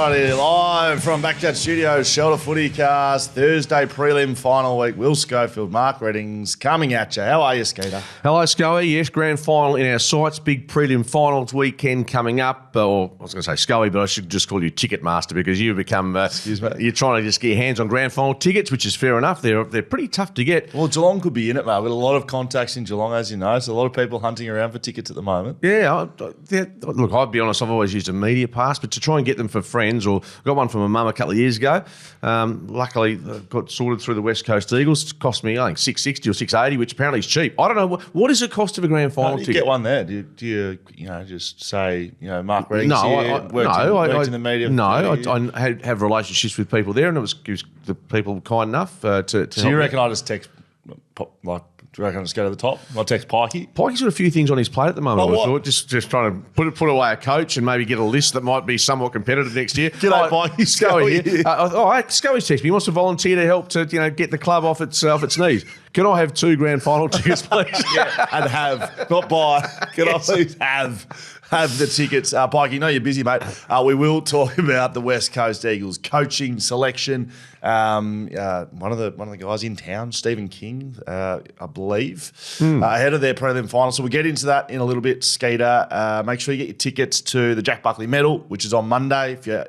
Alrighty, live from BackChat Studios, Shelter FootyCast, Thursday prelim final week. Will Schofield, Mark Reddings coming at you. How are you, Skeeter? Hello, Scully. Yes, grand final in our sights. Big prelim finals weekend coming up. Or I was going to say Scully, but I should just call you Ticketmaster because you've become. Excuse me. You're trying to just get your hands on grand final tickets, which is fair enough. They're pretty tough to get. Well, Geelong could be in it, mate. We've got a lot of contacts in Geelong, as you know. So a lot of people hunting around for tickets at the moment. Yeah, look, I'll be honest. I've always used a media pass, but to try and get them for friends, or got one from my mum a couple of years ago. Luckily, got sorted through the West Coast Eagles. It cost me, I think, $660 or $680, which apparently is cheap. I don't know what is the cost of a grand final Do you ticket. get one there? Do you just say, Mark Reddings No, here, worked in the media? No, I have relationships with people there, and it was the people kind enough to So help you me. reckon I just text, do you reckon I just go to the top? I text Pikey? Pikey's got a few things on his plate at the moment. Oh, I what? thought just trying to put away a coach and maybe get a list that might be somewhat competitive next year. G'day, Pikey. Scully here. Scully's texted me. He wants to volunteer to help to get the club off its knees. Can I have 2 grand final tickets, please? Yeah, and have, not buy. Can I please have the tickets? Pike, you're busy, mate. We will talk about the West Coast Eagles coaching selection. One of the guys in town, Stephen King, I believe, ahead of their prelim final. So we'll get into that in a little bit, Skeeter. Make sure you get your tickets to the Jack Buckley Medal, which is on Monday. If you're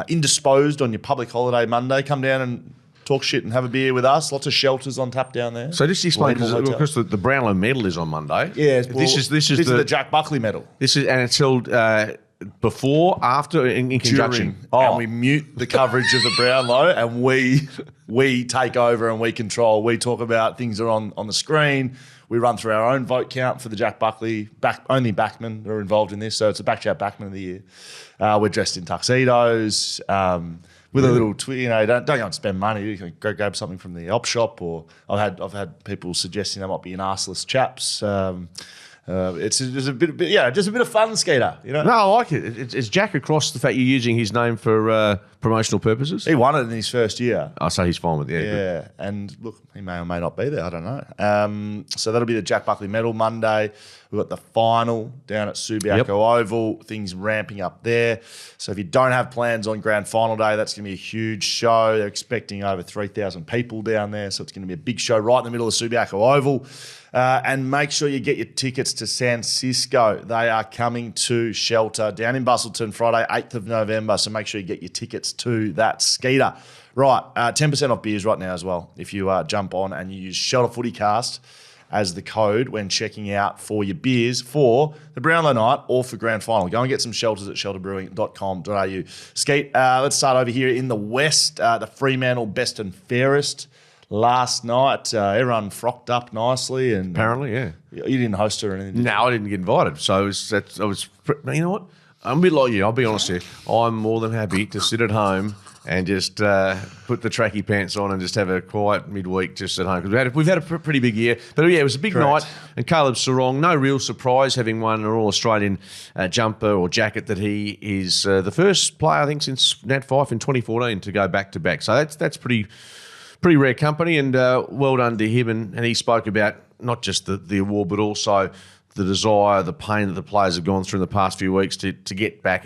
indisposed on your public holiday Monday, come down and talk shit and have a beer with us. Lots of shelters on tap down there. So just explain, because the Brownlow Medal is on Monday. Yeah, this is the Jack Buckley Medal. This is, and it's held before, after, in conjunction. And we mute the coverage of the Brownlow, and we take over and we control. We talk about things that are on the screen. We run through our own vote count for the Jack Buckley. Only backmen are involved in this, so it's a BackChat Backman of the Year. We're dressed in tuxedos. With a little don't go and spend money. You can go grab something from the op shop, or I've had people suggesting they might be an arseless chaps. It's just a bit of fun, Skeeter. No, I like it. It's Jack across the fact you're using his name for promotional purposes. He won it in his first year. I say he's fine with it. Yeah, and look, he may or may not be there. I don't know. So that'll be the Jack Buckley Medal Monday. We've got the final down at Subiaco Oval. Things ramping up there. So if you don't have plans on grand final day, that's going to be a huge show. They're expecting over 3,000 people down there. So it's going to be a big show right in the middle of Subiaco Oval. And make sure you get your tickets to San Cisco. They are coming to Shelter down in Busselton Friday, 8th of November. So make sure you get your tickets to that, Skeeter. Right, 10% off beers right now as well. If you jump on and you use Shelter FootyCast as the code when checking out for your beers for the Brownlow night or for grand final. Go and get some shelters at shelterbrewing.com.au. Skeet, let's start over here in the West. The Fremantle Best and Fairest last night. Everyone frocked up nicely. And apparently, yeah. You didn't host her or anything? No, I didn't get invited. So you know what? I'm a bit like you. I'll be honest here. I'm more than happy to sit at home and just put the tracky pants on and just have a quiet midweek just at home. Because we've had a pretty big year. But yeah, it was a big night. And Caleb Sarong, no real surprise having won an All-Australian jumper or jacket, that he is the first player, I think, since Nat Fyfe in 2014 to go back-to-back. So that's pretty rare company, and well done to him. And he spoke about not just the award, but also the desire, the pain that the players have gone through in the past few weeks to get back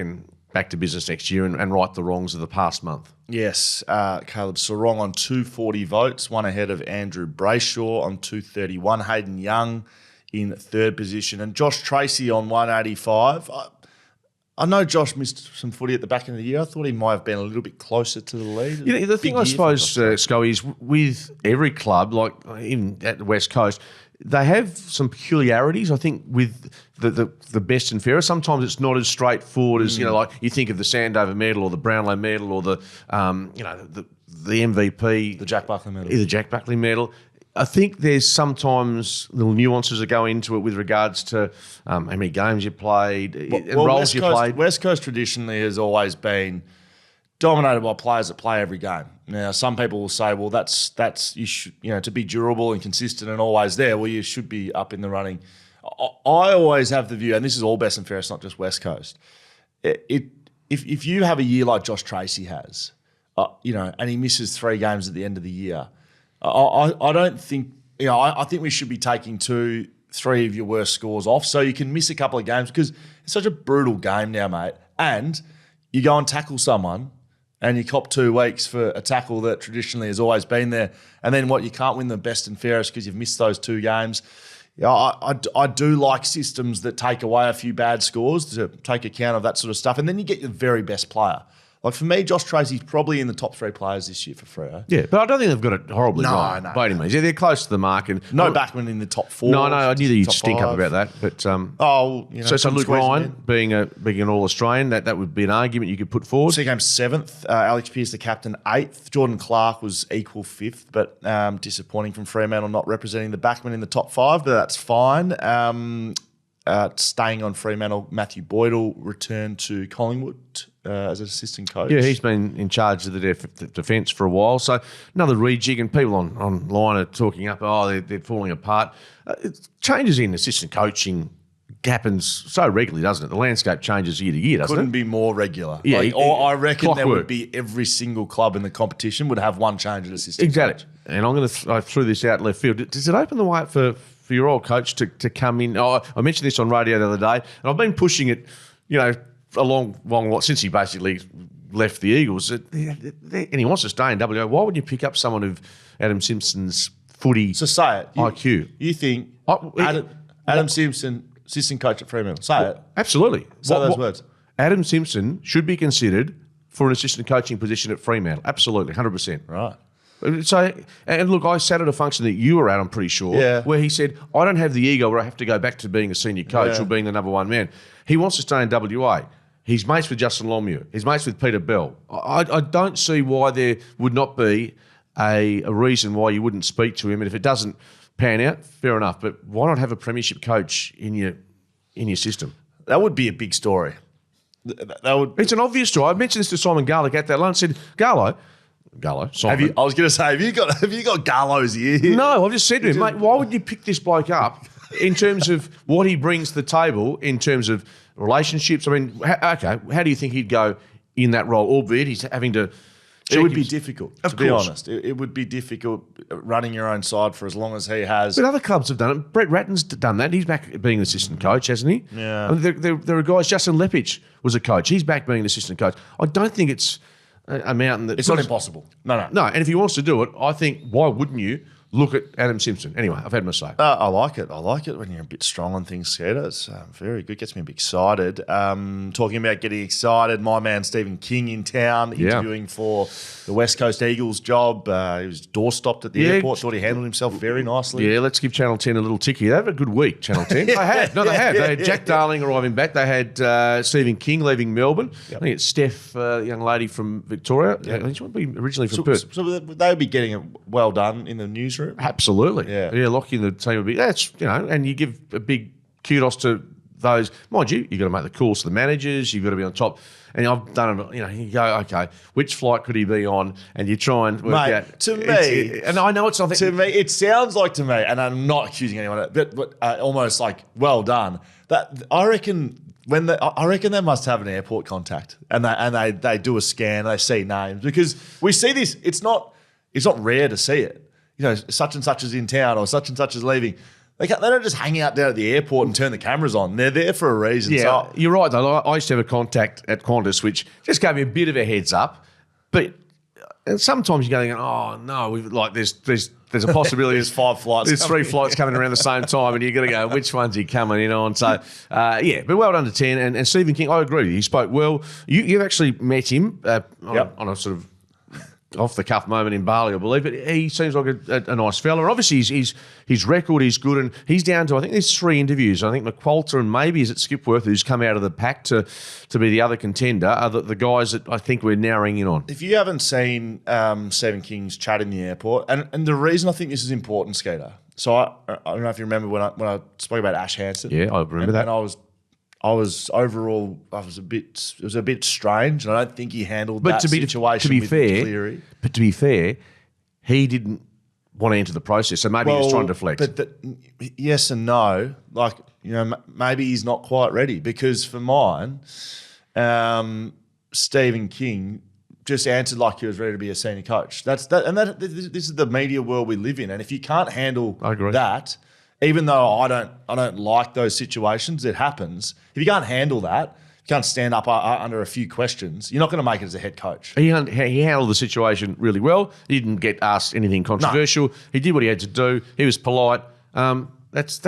to business next year and right the wrongs of the past month. Yes, Caleb Sarong on 240 votes, one ahead of Andrew Brayshaw on 231, Hayden Young in third position, and Josh Tracy on 185. I know Josh missed some footy at the back end of the year. I thought he might have been a little bit closer to the lead. The thing I suppose, Scully, is with every club, like even at the West Coast, they have some peculiarities. I think with the best and fairest, sometimes it's not as straightforward as like you think of the Sandover Medal or the Brownlow Medal or the MVP, the Jack Buckley Medal. The Jack Buckley Medal. I think there's sometimes little nuances that go into it with regards to how many games you played and roles you played. West Coast traditionally has always been dominated by players that play every game. Now, some people will say, well, that's you should, to be durable and consistent and always there, well, you should be up in the running. I always have the view, and this is all best and fairest, not just West Coast. If you have a year like Josh Tracy has, and he misses 3 games at the end of the year, I don't think, I think we should be taking 2, 3 of your worst scores off so you can miss a couple of games, because it's such a brutal game now, mate. And you go and tackle someone and you cop 2 weeks for a tackle that traditionally has always been there. And then you can't win the best and fairest because you've missed those 2 games. Yeah, I do like systems that take away a few bad scores to take account of that sort of stuff. And then you get your very best player. Like for me, Josh Tracy's probably in the top 3 players this year for Freo. Yeah, but I don't think they've got it horribly wrong by any means. Yeah, they're close to the mark. And no backman in the top 4. No, I knew that you'd stink up about that. But so Luke Ryan being an All-Australian, that would be an argument you could put forward. Seagame 7th, Alex Pearce the captain 8th, Jordan Clark was equal 5th, but disappointing from Fremantle not representing the backman in the top 5, but that's fine. Staying on Fremantle, Matthew Boydell returned to Collingwood as an assistant coach. Yeah, he's been in charge of the defence for a while. So another rejig, and people online are talking up, they're falling apart. Changes in assistant coaching happens so regularly, doesn't it? The landscape changes year to year, doesn't it? Couldn't be more regular. Yeah, I reckon there would be every single club in the competition would have one change at assistant coach. And I'm going to throw this out left field. Does it open the way up for your old coach to come in? I mentioned this on radio the other day, and I've been pushing it, a long while since he basically left the Eagles. And he wants to stay in WA. Why would you pick up someone of Adam Simpson's footy say it. IQ? You think Adam Simpson, assistant coach at Fremantle? Say it. Absolutely. Say those words. Adam Simpson should be considered for an assistant coaching position at Fremantle. Absolutely, 100%. Right. So, and look, I sat at a function that you were at, I'm pretty sure, where he said, I don't have the ego where I have to go back to being a senior coach or being the number 1 man. He wants to stay in WA. He's mates with Justin Longmuir. He's mates with Peter Bell. I don't see why there would not be a reason why you wouldn't speak to him. And if it doesn't pan out, fair enough. But why not have a premiership coach in your system? That would be a big story. It's an obvious story. I mentioned this to Simon Garlick at that lunch. I said, Garlo, Simon. I was going to say, have you got Garlo's ear here? No, I've just said to him, mate, why would you pick this bloke up in terms of what he brings to the table, in terms of relationships? I mean, how do you think he'd go in that role, albeit he's having to... It would be difficult, to be honest. It would be difficult running your own side for as long as he has. But other clubs have done it. Brett Ratton's done that. He's back being an assistant coach, hasn't he? Yeah. I mean, there are guys, Justin Lepich was a coach. He's back being an assistant coach. I don't think it's a mountain that... It's not impossible. No. And if he wants to do it, I think, why wouldn't you look at Adam Simpson? Anyway, I've had my say. I like it. I like it when you're a bit strong on things, Skeeter. It's very good. Gets me a bit excited. Talking about getting excited, my man Stephen King in town, interviewing for the West Coast Eagles job. He was door-stopped at the airport. Thought he handled himself very nicely. Yeah, let's give Channel 10 a little tick here. They have a good week, Channel 10. They have. They had Jack Darling arriving back. They had Stephen King leaving Melbourne. Yep. I think it's Steph, the young lady from Victoria. Yep. I think she might be originally from Perth. So they would be getting it well done in the newsroom. Absolutely. Yeah, Lockie and the team would be, and you give a big kudos to those. Mind you, you've got to make the calls to the managers, you've got to be on top. And I've done it, you go, okay, which flight could he be on? And you try and work out. To me, and I know it's something. To me, it sounds like to me, and I'm not accusing anyone, but almost like, well done. That I reckon they must have an airport contact, and they do a scan, they see names, because we see this. It's not rare to see it. Such and such is in town or such and such is leaving. They don't just hang out down at the airport and turn the cameras on. They're there for a reason. Yeah, so, you're right, though. I used to have a contact at Qantas, which just gave me a bit of a heads up. But sometimes you're going, oh, no, there's a possibility. There's 5 flights. There's 3 flights coming around the same time, and you've got to go, which one's he coming in on? So, but well done to 10. And Stephen King, I agree. He spoke well. You've actually met him on a sort of off-the-cuff moment in Bali, I believe, but he seems like a nice fella. And obviously his record is good, and he's down to, I think there's 3 interviews. I think McQualter and maybe is it Skipworth who's come out of the pack to be the other contender are the guys that I think we're narrowing in on. If you haven't seen Stephen King's chat in the airport, and the reason I think this is important, Skeeter, so I don't know if you remember when I spoke about Ash Hansen. Yeah, I remember that. And I was a bit strange, and I don't think he handled that situation with Cleary. But to be fair, he didn't want to enter the process, so maybe he was trying to deflect. But yes and no. Like, maybe he's not quite ready, because for mine, Stephen King just answered like he was ready to be a senior coach. This is the media world we live in, and if you can't handle that. Even though I don't like those situations, it happens. If you can't handle that, can't stand up under a few questions, you're not going to make it as a head coach. He handled the situation really well. He didn't get asked anything controversial. No. He did what he had to do. He was polite. That's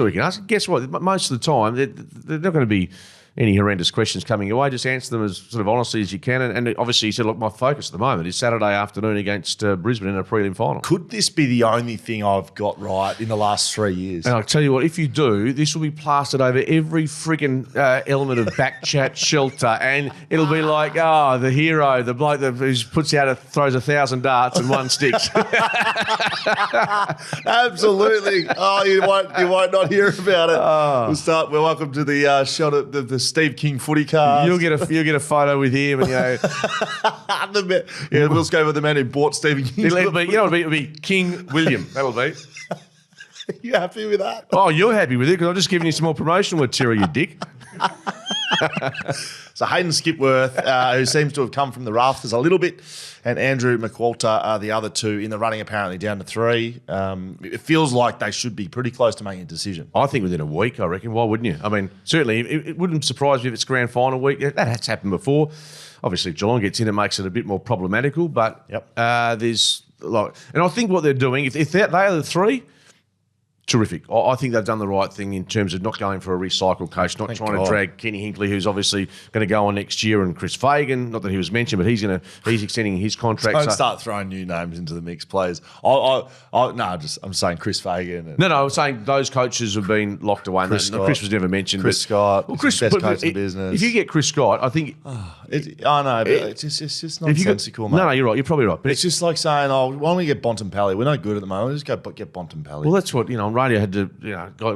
all you can ask. Guess what? Most of the time, they're not going to be any horrendous questions coming your way. Just answer them as sort of honestly as you can. And obviously, he said, look, my focus at the moment is Saturday afternoon against Brisbane in a prelim final. Could this be the only thing I've got right in the last 3 years? And I'll tell you what, if you do, this will be plastered over every frigging element of BackChat shelter. And it'll be like, the hero, the bloke that throws 1,000 darts and one sticks. Absolutely. You won't not hear about it. We're welcome to the shot at the Steve King FootyCast. You'll get a photo with him, and we'll just go with the man who bought Stephen King. It'll be King William. That'll be. You happy with that? Oh, you're happy with it because I'm just giving you some more promotional material, you dick. So Hayden Skipworth, who seems to have come from the rafters a little bit, and Andrew McWalter are the other two in the running, apparently down to 3. It feels like they should be pretty close to making a decision. I think within a week, I reckon. Why wouldn't you? I mean, certainly, it wouldn't surprise me if it's grand final week. That has happened before. Obviously, if Geelong gets in, it makes it a bit more problematical. But there's and I think what they're doing, if they are the 3. Terrific. I think they've done the right thing in terms of not going for a recycled coach, not trying to drag Kenny Hinkley, who's obviously going to go on next year, and Chris Fagan. Not that he was mentioned, but he's extending his contract. Don't start throwing new names into the mix, please. I'm saying Chris Fagan. No, I'm saying those coaches have been locked away. Chris was never mentioned. Chris Scott, Chris, best coach in the business. If you get Chris Scott, I think. But it's just nonsensical, mate. No, you're right. You're probably right. But it's just like saying, why don't we get Bontempelli? We're not good at the moment. Let's go get Bontempelli. Well, that's what, on radio had to,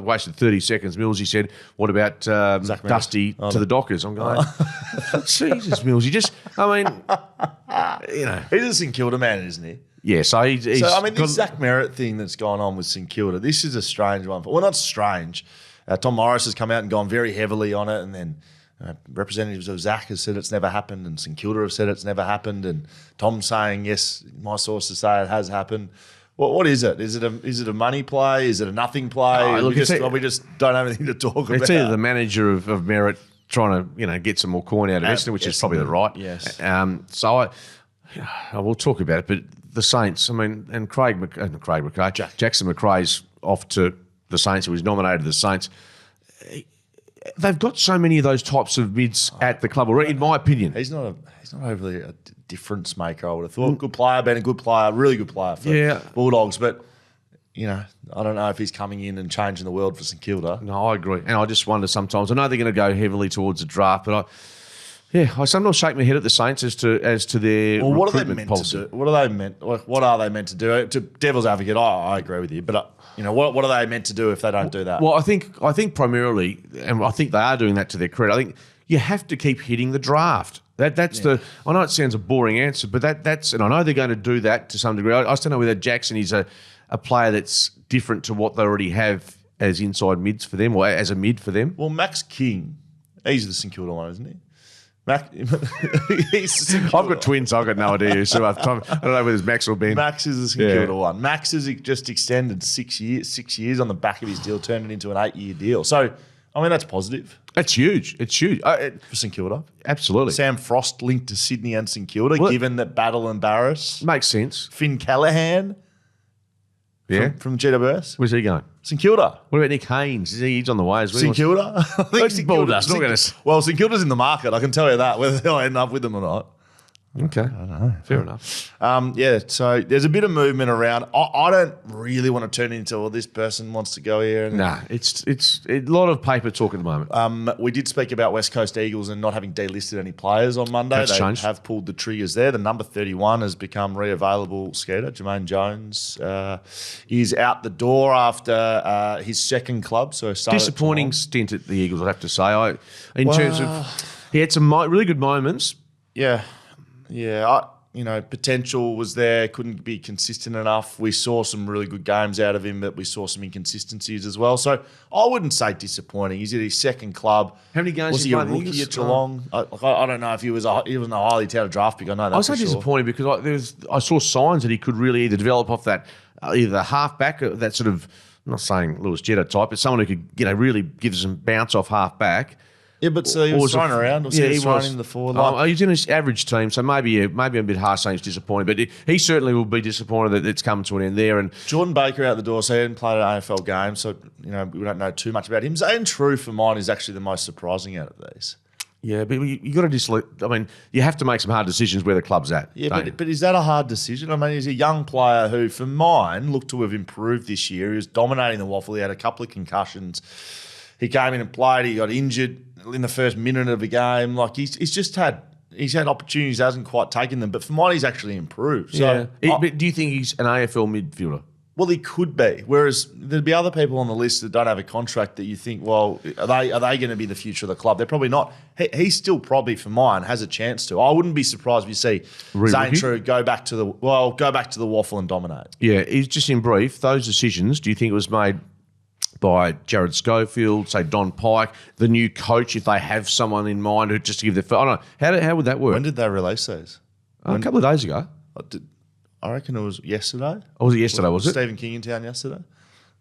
wasted 30 seconds. Millsy said, what about Dusty to the Dockers? I'm going, Jesus, Millsy. He's a St Kilda man, isn't he? Yeah, so he's this Zach Merritt thing that's gone on with St Kilda, this is a strange one. Well, not strange. Tom Morris has come out and gone very heavily on it, and then representatives of Zach has said it's never happened, and St Kilda have said it's never happened, and Tom's saying, yes, my sources say it has happened. What is it? Is it a money play? Is it a nothing play? We just don't have anything to talk about. It's either the manager of Merritt trying to get some more coin out of Essendon, which is probably the right. Yes. So I will talk about it, but the Saints, and Jackson McRae's off to the Saints, who was nominated to the Saints. They've got so many of those types of mids at the club already, in my opinion. He's not overly a difference maker, I would have thought. Good player, been a good player, really good player for Bulldogs, but I don't know if he's coming in and changing the world for St Kilda. No, I agree. And I just wonder sometimes, I know they're going to go heavily towards the draft, but I sometimes shake my head at the Saints as to their recruitment policy. What are they meant to do? To devil's advocate, I agree with you, but what are they meant to do if they don't do that? Well, I think primarily, and I think they are doing that to their credit. I think you have to keep hitting the draft. That's I know it sounds a boring answer, but that's and I know they're going to do that to some degree. I just don't know whether Jackson is a player that's different to what they already have as inside mids for them, or as a mid for them. Well, Max King, he's the St Kilda one, isn't he? I've got twins, I've got no idea. So I don't know whether it's Max or Ben. Max is the St Kilda one. Max has just extended 6 years on the back of his deal, turned it into an 8-year deal. So, that's positive. That's huge. It's huge. For St Kilda. Absolutely. Sam Frost linked to Sydney and St Kilda, given that Battle and Barris. Makes sense. Finn Callahan. From GWS. Where's he going? St Kilda. What about Nick Haynes? He's on the way as well. St Kilda? I think St Kilda. Well, St Kilda's in the market. I can tell you that, whether they'll end up with them or not. Okay. I don't know. Fair enough. So there's a bit of movement around. I don't really want to turn into, this person wants to go here. Nah, it's a lot of paper talk at the moment. We did speak about West Coast Eagles and not having delisted any players on Monday. They have pulled the triggers there. The number 31 has become re-available skater. Jermaine Jones is out the door after his second club. So disappointing stint at the Eagles, I'd have to say. Terms of, he had some really good moments. Yeah. Potential was there, couldn't be consistent enough. We saw some really good games out of him, but we saw some inconsistencies as well. So I wouldn't say disappointing. He's at his second club. How many games was he a rookie at Geelong? I don't know if he wasn't a highly touted draft pick. I know that. I was so disappointed because I saw signs that he could really either develop off that either the halfback, that sort of, I'm not saying Lewis Jetta type, but someone who could really give some bounce off halfback. Yeah, but so he was thrown around. Was he thrown in the forward line? He's in his average team, so maybe I'm a bit harsh saying he's disappointed, but he certainly will be disappointed that it's come to an end there. And Jordan Baker out the door, so he hadn't played an AFL game, so we don't know too much about him. Zane True, for mine, is actually the most surprising out of these. Yeah, but you got to you have to make some hard decisions where the club's at. Yeah, but is that a hard decision? I mean, he's a young player who, for mine, looked to have improved this year. He was dominating the WAFL. He had a couple of concussions. He came in and played. He got injured in the first minute of a game. Like he's had opportunities, hasn't quite taken them. But for mine, he's actually improved. So, but do you think he's an AFL midfielder? Well, he could be. Whereas there'd be other people on the list that don't have a contract that you think, well, are they going to be the future of the club? They're probably not. He still probably, for mine, has a chance to. I wouldn't be surprised if you see Zane True go back to the WAFL and dominate. Yeah, just in brief, those decisions. Do you think it was made by Jared Schofield, say Don Pike, the new coach, if they have someone in mind who just to give their? I don't know. How would that work? When did they release those? A couple of days ago. I reckon it was yesterday. Oh, was it yesterday, was it? Stephen King in town yesterday?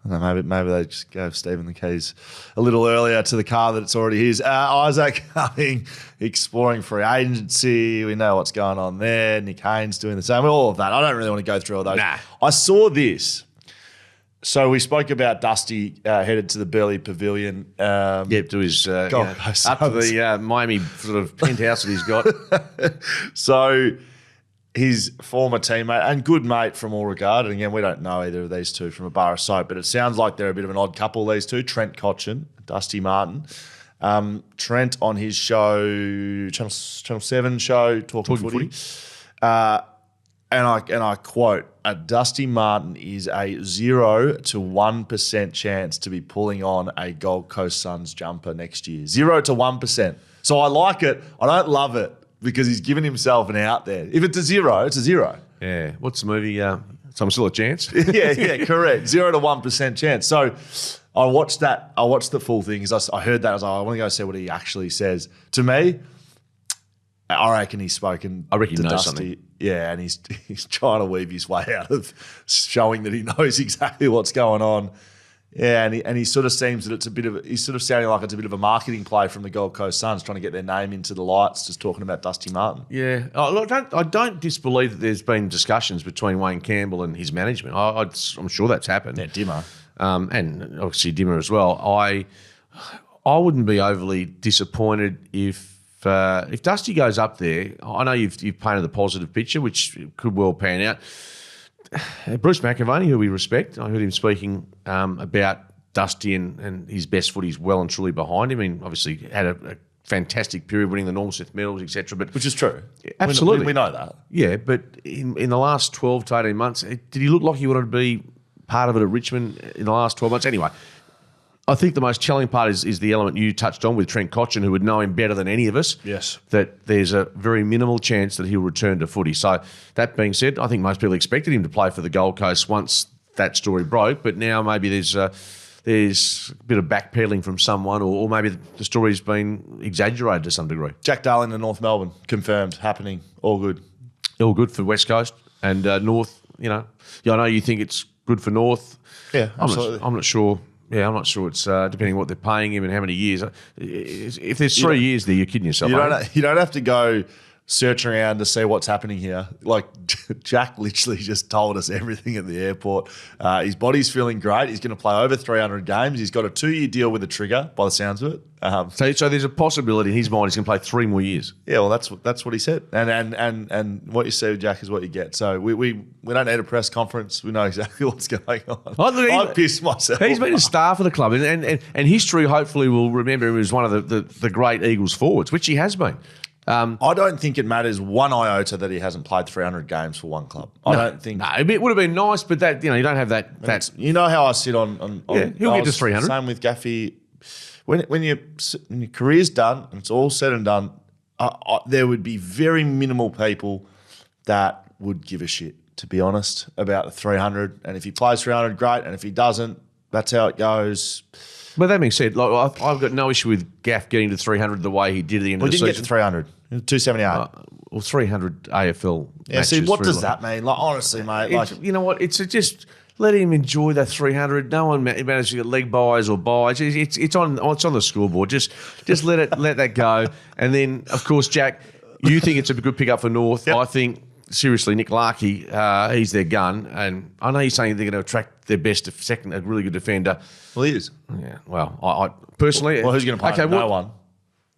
I don't know, maybe they just gave Stephen the keys a little earlier to the car that it's already his. Isaac Cumming exploring free agency. We know what's going on there. Nick Haynes doing the same. All of that. I don't really want to go through all those. Nah. I saw this. So we spoke about Dusty headed to the Burleigh Pavilion. To his up to the Miami sort of penthouse that he's got. So his former teammate and good mate from all regard, and again, we don't know either of these two from a bar of soap, but it sounds like they're a bit of an odd couple, these two, Trent Cotchin, Dusty Martin. Trent on his show, Channel 7 show, Talking Footy. And I quote, Dusty Martin is a 0 to 1% chance to be pulling on a Gold Coast Suns jumper next year. 0 to 1%. So I like it. I don't love it because he's given himself an out there. If it's a 0, it's a 0. Yeah. What's the movie? So I'm still a chance? yeah, correct. 0 to 1% chance. So I watched that. I watched the full thing because I heard that. I was like, I want to go see what he actually says. To me, I reckon he's spoken to Dusty. Something. Yeah, and he's trying to weave his way out of showing that he knows exactly what's going on. Yeah, and he sort of seems that it's a bit of he's sort of sounding like it's a bit of a marketing play from the Gold Coast Suns, trying to get their name into the lights, just talking about Dusty Martin. Yeah, look, I don't disbelieve that there's been discussions between Wayne Campbell and his management. I'm sure that's happened. Yeah, Dimmer, and obviously Dimmer as well. I wouldn't be overly disappointed if Dusty goes up there. I know you've painted the positive picture, which could well pan out. Bruce McAvaney, who we respect, I heard him speaking about Dusty and his best footy's well and truly behind him. I mean, obviously had a fantastic period winning the Norm Smith medals, etc. But which is true. Absolutely. We know that. Yeah, but in the last 12 to 18 months, did he look like he wanted to be part of it at Richmond in the last 12 months? Anyway, I think the most challenging part is the element you touched on with Trent Cotchin, who would know him better than any of us. Yes. That there's a very minimal chance that he'll return to footy. So that being said, I think most people expected him to play for the Gold Coast once that story broke, but now maybe there's a bit of backpedaling from someone, or maybe the story's been exaggerated to some degree. Jack Darling to North Melbourne, confirmed, happening, all good. All good for West Coast and North, I know you think it's good for North. Yeah, absolutely. I'm not sure. Yeah, I'm not sure. It's depending on what they're paying him and how many years. If there's 3 years there, you're kidding yourself. You don't have to go search around to see what's happening here. Like Jack literally just told us everything at the airport. His body's feeling great. He's going to play over 300 games. He's got a 2-year deal with the Trigger, by the sounds of it. So there's a possibility in his mind he's going to play 3 more years. Yeah, well, that's what he said. And what you see with Jack is what you get. So we don't need a press conference. We know exactly what's going on. I pissed myself. He's been a star for the club, and history hopefully will remember him as one of the great Eagles forwards, which he has been. I don't think it matters one iota that he hasn't played 300 games for one club. I don't think. No, it would have been nice, but that you don't have that. You know how I sit on he'll get to 300. Same with Gaffey. When your career's done and it's all said and done, there would be very minimal people that would give a shit, to be honest, about the 300. And if he plays 300, great. And if he doesn't, that's how it goes. But that being said, like I've got no issue with Gaff getting to 300 the way he did at the end of the season. He didn't get to 300. 278. Or 300 AFL Yeah, matches. see, what does that mean? Like, honestly, mate. You know what? It's just let him enjoy that 300. No one managed to get leg buys or buys. It's on the scoreboard. Just let that go. And then, of course, Jack, you think it's a good pickup for North. Yep. I think, seriously, Nick Larkey, he's their gun. And I know you're saying they're going to attract their best second, a really good defender. Well, he is. Yeah. Well, I personally. Well, who's going to play? Okay, no one.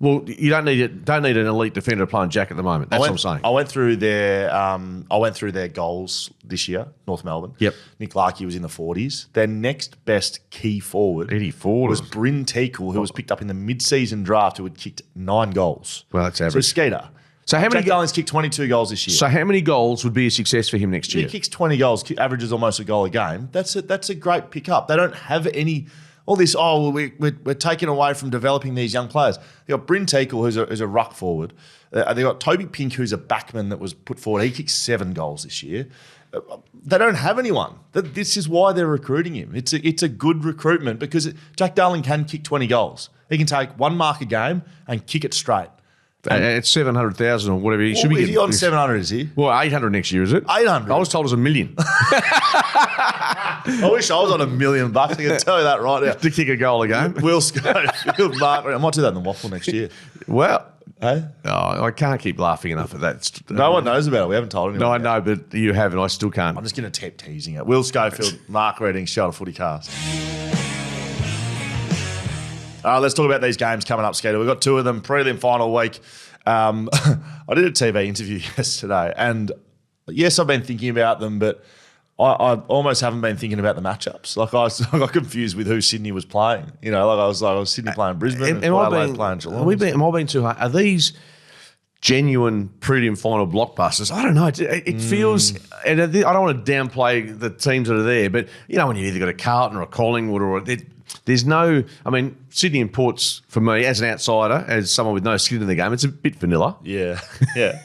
Well, you don't need an elite defender playing Jack at the moment. That's what I'm saying. I went through their goals this year, North Melbourne. Yep. Nick Larkey was in the 40s. Their next best key forward 84 was Bryn Teakle, who was picked up in the mid-season draft, who had kicked 9 goals. Well, that's average. So Skeeter. So how many? Jack Darling's kicked 22 goals this year. So how many goals would be a success for him next year? He kicks 20 goals, averages almost a goal a game. That's a great pickup. They don't have any. All this, we're taking away from developing these young players. They got Bryn Teakle, who's a ruck forward. They got Toby Pink, who's a backman that was put forward. He kicked 7 goals this year. They don't have anyone. This is why they're recruiting him. It's a good recruitment because Jack Darling can kick 20 goals. He can take 1 mark a game and kick it straight. At 700,000 or whatever, he should be getting. Is he on 700? Is he? Well, 800 next year, is it? 800. I was told it was $1 million. I wish I was on $1 million. I can tell you that right now. To kick a goal a game. Will Schofield, Mark. I might do that in the WAFL next year. Well, hey? I can't keep laughing enough at that. No one knows about it. We haven't told anyone. No, I know, but you haven't. I still can't. I'm just going to keep teasing it. Will Schofield, Mark Reading, show to FootyCast. Let's talk about these games coming up, Skeeter. We've got 2 of them, prelim final week. I did a TV interview yesterday, and yes, I've been thinking about them, but I almost haven't been thinking about the matchups. Like I got confused with who Sydney was playing. You know, like I was Sydney playing Brisbane and Adelaide playing Geelong. Am I being too hard? Are these genuine prelim final blockbusters? I don't know. It feels, and I don't want to downplay the teams that are there, but you know when you either got a Carlton or a Collingwood or there's no. I mean, Sydney and Port's for me as an outsider, as someone with no skin in the game, it's a bit vanilla. Yeah.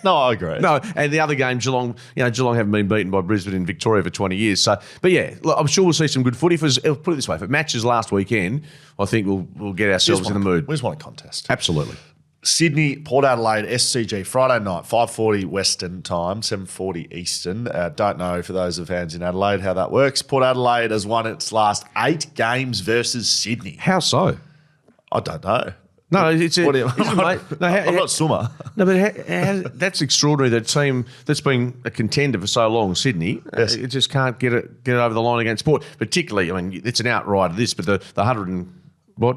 No, I agree. No, and the other game, Geelong. Geelong haven't been beaten by Brisbane and Victoria for 20 years. So, but yeah, look, I'm sure we'll see some good footy. Put it this way: if it matches last weekend, I think we'll get ourselves in the mood. We just want a contest. Absolutely. Sydney, Port Adelaide, SCG, Friday night, 5:40 Western time, 7:40 Eastern. Don't know for those of fans in Adelaide how that works. Port Adelaide has won its last 8 games versus Sydney. How so? I don't know. No, it's a. I'm not Summer. No, but that's extraordinary. That team that's been a contender for so long, Sydney, yes. It just can't get it over the line against Port. Particularly, I mean, it's an outright. This, but the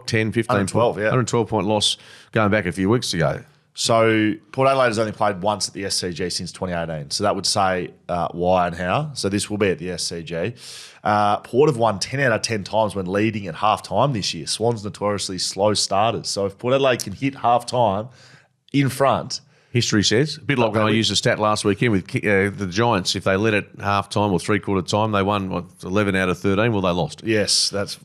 10, 15, 112 point loss going back a few weeks ago. So Port Adelaide has only played once at the SCG since 2018. So that would say why and how. So this will be at the SCG. Port have won 10 out of 10 times when leading at half-time this year. Swans notoriously slow starters. So if Port Adelaide can hit half-time in front... History says. A bit like when I used a stat last weekend with the Giants. If they led at half-time or three-quarter time, they won 11 out of 13. Well, they lost. Yes, that's...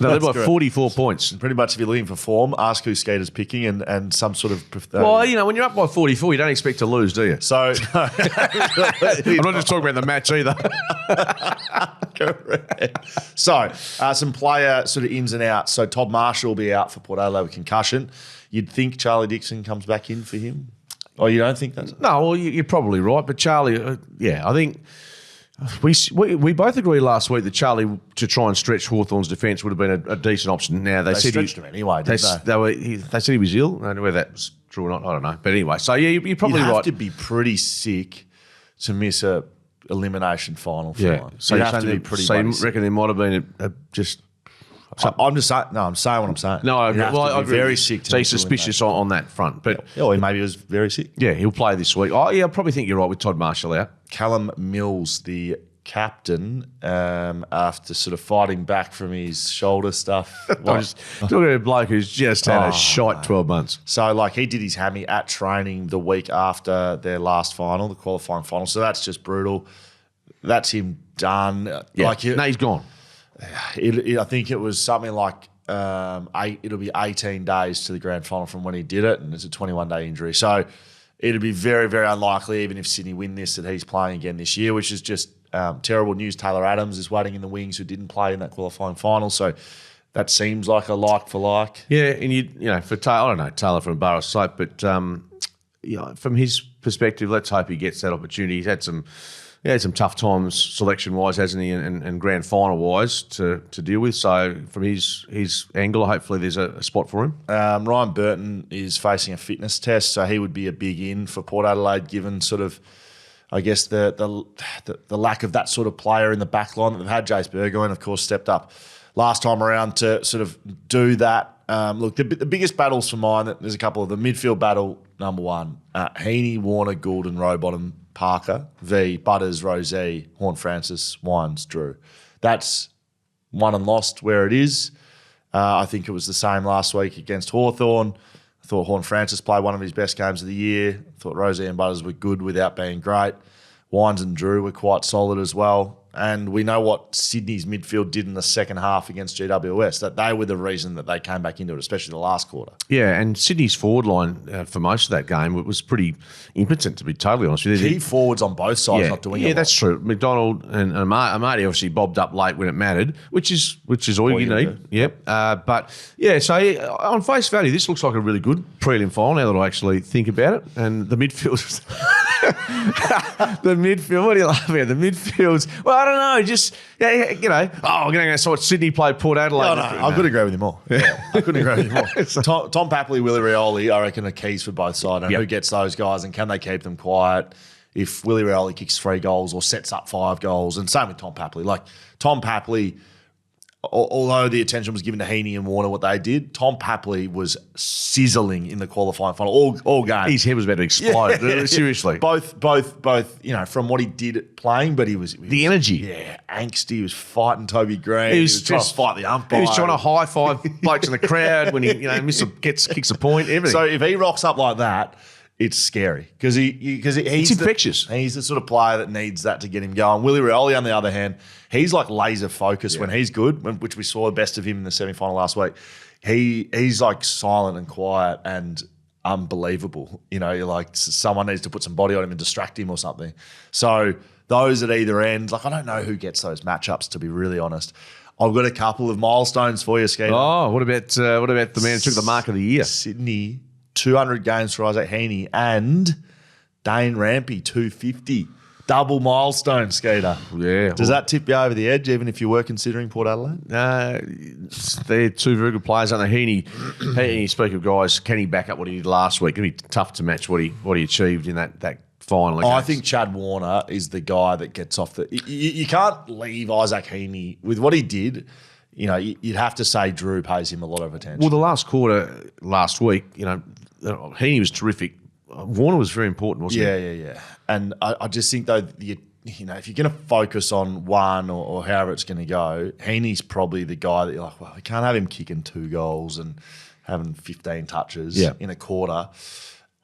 They led by 44 points. And pretty much if you're looking for form, ask who Skeeter's picking and some sort of... Well, you know, when you're up by 44, you don't expect to lose, do you? So... I'm not just talking about the match either. Correct. So, some player sort of ins and outs. So, Todd Marshall will be out for Port Adelaide with concussion. You'd think Charlie Dixon comes back in for him? Oh, you don't think that? No, well, you're probably right. But Charlie, I think we both agreed last week that Charlie, to try and stretch Hawthorn's defence, would have been a decent option. Now they said stretched him anyway, didn't they? They said he was ill. I don't know whether that was true or not. I don't know. But anyway, so yeah, you're probably right. You have to be pretty sick to miss a elimination final. So you have to be pretty. So you sick. reckon there might have been just. I'm just saying. No, I'm saying what I'm saying. No, I agree. I agree. Very sick. So he's suspicious on that front, but or maybe he was very sick. Yeah, he'll play this week. Oh, yeah, I probably think you're right with Todd Marshall out. Callum Mills, the captain, after sort of fighting back from his shoulder stuff. Talking to a bloke who's just had a shite 12 months. So, like, he did his hammy at training the week after their last final, the qualifying final. So that's just brutal. That's him done. Yeah. He's gone. I think it was something like it'll be 18 days to the grand final from when he did it, and it's a 21-day injury. So it'd be very, very unlikely, even if Sydney win this, that he's playing again this year, which is just terrible news. Taylor Adams is waiting in the wings, who didn't play in that qualifying final. So that seems like a like for like. Yeah, and for Taylor, I don't know Taylor from Burrows Slope, but from his perspective, let's hope he gets that opportunity. He's had some he had some tough times selection-wise, hasn't he, and grand final-wise to deal with. So from his angle, hopefully there's a spot for him. Ryan Burton is facing a fitness test, so he would be a big in for Port Adelaide, given sort of, I guess, the lack of that sort of player in the back line that they've had. Jace Burgoyne, of course, stepped up last time around to sort of do that. Look, the biggest battles for mine, there's a couple of the midfield battle, number one, Heaney, Warner, Goulden, Rowbottom, Parker, v. Butters, Rosé, Horne-Francis, Wines, Drew. That's won and lost where it is. I think it was the same last week against Hawthorn. I thought Horne-Francis played one of his best games of the year. I thought Rosé and Butters were good without being great. Wines and Drew were quite solid as well. And we know what Sydney's midfield did in the second half against GWS, that they were the reason that they came back into it, especially the last quarter. Yeah, and Sydney's forward line for most of that game was pretty impotent, to be totally honest with you. Key forwards on both sides not doing it. Yeah, that's true. McDonald and Amati obviously bobbed up late when it mattered, which is all you need. Yep. But yeah, so on face value, this looks like a really good prelim final now that I actually think about it. And the midfield... the midfield, what are you laughing at? The midfields, well, I don't know, just, I'm going to go see what Sydney played Port Adelaide. No, I couldn't agree with you more. Yeah, I couldn't agree with you more. Tom Papley, Willie Rioli, I reckon, are keys for both sides. And who gets those guys and can they keep them quiet if Willie Rioli kicks 3 goals or sets up 5 goals? And same with Tom Papley. Like, Tom Papley, although the attention was given to Heaney and Warner, what they did, Tom Papley was sizzling in the qualifying final all game. His head was about to explode. Seriously, both. From what he did playing, but he was the energy. Yeah, angsty. He was fighting Toby Green. He was trying to fight the umpire. He was trying to high five blokes in the crowd when he kicks a point. Everything. So if he rocks up like that, it's scary because he's infectious. He's the sort of player that needs that to get him going. Willie Rioli, on the other hand, he's like laser focused when he's good, which we saw the best of him in the semi-final last week. He's like silent and quiet and unbelievable. You're like, someone needs to put some body on him and distract him or something. So those at either end, like, I don't know who gets those matchups, to be really honest. I've got a couple of milestones for you, Skeeter. Oh, what about the man who took the mark of the year? Sydney, 200 games for Isaac Heaney, and Dane Rampy, 250. Double milestone, Skeeter. Yeah. Does that tip you over the edge, even if you were considering Port Adelaide? They're two very good players, aren't they? Heaney, speak of guys, can he back up what he did last week? It'll be tough to match what he achieved in that final. I think Chad Warner is the guy that gets off the... You can't leave Isaac Heaney with what he did. You'd have to say Drew pays him a lot of attention. Well, the last quarter last week, Heaney was terrific. Warner was very important, wasn't he? Yeah. And I just think, though, if you're going to focus on one or however it's going to go, Heaney's probably the guy that you're like, well, we can't have him kicking 2 goals and having 15 touches in a quarter.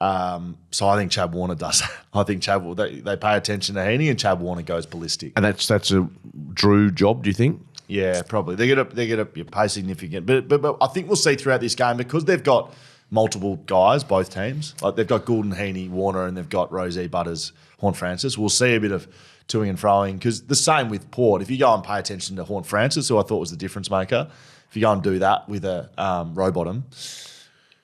So I think Chad Warner does that. I think they pay attention to Heaney and Chad Warner goes ballistic. And that's a Drew job, do you think? Yeah, probably. They're gonna pay significant, but I think we'll see throughout this game, because they've got multiple guys, both teams. Like, they've got Goulden, Heaney, Warner, and they've got Rosé, Butters, Horne-Francis. We'll see a bit of toing and froing, because the same with Port. If you go and pay attention to Horne-Francis, who I thought was the difference maker, if you go and do that with a Rowbottom,